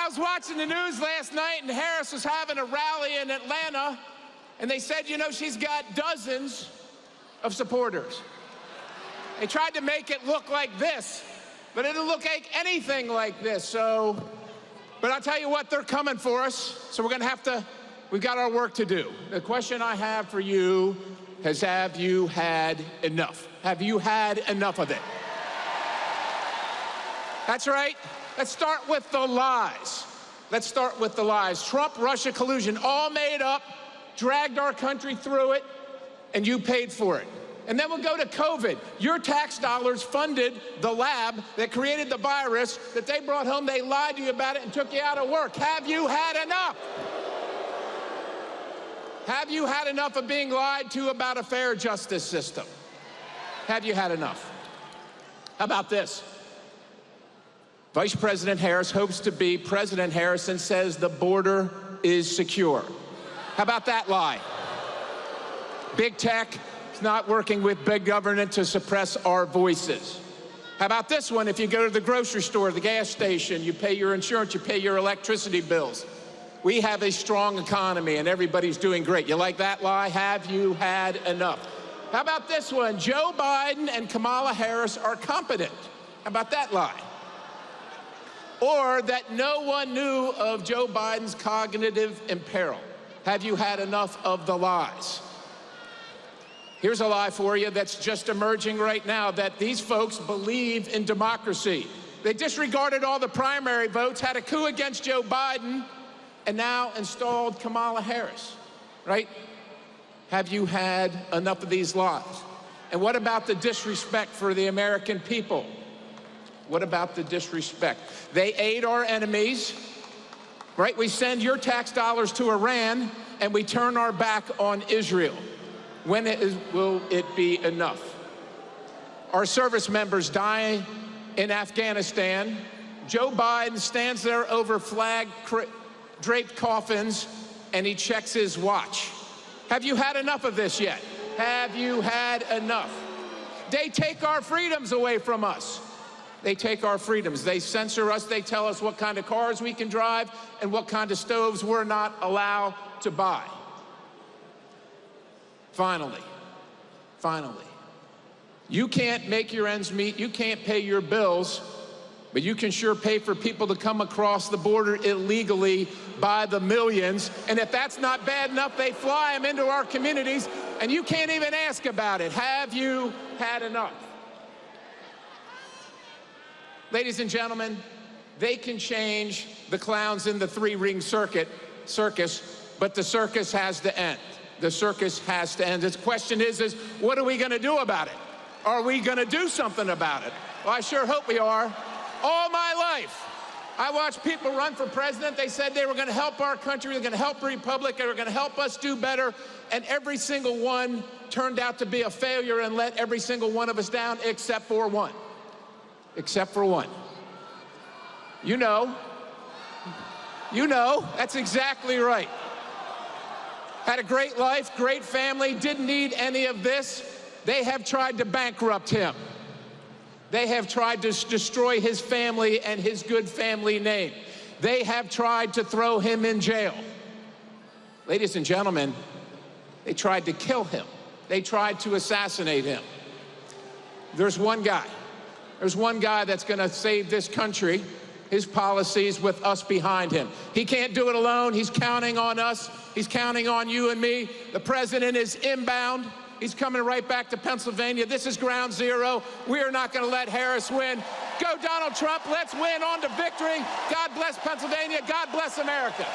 I was watching the news last night, and Harris was having a rally in Atlanta, and they said, you know, she's got dozens of supporters. They tried to make it look like this, but it didn't look like anything like this. But I'll tell you what, they're coming for us, so we've got our work to do. The question I have for you is, have you had enough? Have you had enough of it? That's right. Let's start with the lies. Let's start with the lies. Trump-Russia collusion, all made up, dragged our country through it, and you paid for it. And then we'll go to COVID. Your tax dollars funded the lab that created the virus that they brought home. They lied to you about it and took you out of work. Have you had enough? Have you had enough of being lied to about a fair justice system? Have you had enough? How about this? Vice President Harris hopes to be President Harris and says the border is secure. How about that lie? Big tech is not working with big government to suppress our voices. How about this one? If you go to the grocery store, the gas station, you pay your insurance, you pay your electricity bills. We have a strong economy and everybody's doing great. You like that lie? Have you had enough? How about this one? Joe Biden and Kamala Harris are competent. How about that lie? Or that no one knew of Joe Biden's cognitive imperil. Have you had enough of the lies? Here's a lie for you that's just emerging right now, that these folks believe in democracy. They disregarded all the primary votes, had a coup against Joe Biden, and now installed Kamala Harris, right? Have you had enough of these lies? And what about the disrespect for the American people? What about the disrespect? They aid our enemies, right? We send your tax dollars to Iran, and we turn our back on Israel. When will it be enough? Our service members die in Afghanistan. Joe Biden stands there over flag-draped coffins, and he checks his watch. Have you had enough of this yet? Have you had enough? They take our freedoms away from us. They take our freedoms. They censor us. They tell us what kind of cars we can drive and what kind of stoves we're not allowed to buy. Finally, you can't make your ends meet. You can't pay your bills, but you can sure pay for people to come across the border illegally by the millions. And if that's not bad enough, they fly them into our communities, and you can't even ask about it. Have you had enough? Ladies and gentlemen, they can change the clowns in the three-ring circus, but the circus has to end. The circus has to end. The question is what are we going to do about it? Are we going to do something about it? Well, I sure hope we are. All my life, I watched people run for president. They said they were going to help our country, they were going to help the republic, they were going to help us do better, and every single one turned out to be a failure and let every single one of us down except for one. Except for one. You know, that's exactly right. Had a great life, great family, didn't need any of this. They have tried to bankrupt him. They have tried to destroy his family and his good family name. They have tried to throw him in jail. Ladies and gentlemen, they tried to kill him. They tried to assassinate him. There's one guy that's going to save this country, his policies with us behind him. He can't do it alone. He's counting on us. He's counting on you and me. The president is inbound. He's coming right back to Pennsylvania. This is ground zero. We are not going to let Harris win. Go Donald Trump. Let's win on to victory. God bless Pennsylvania. God bless America.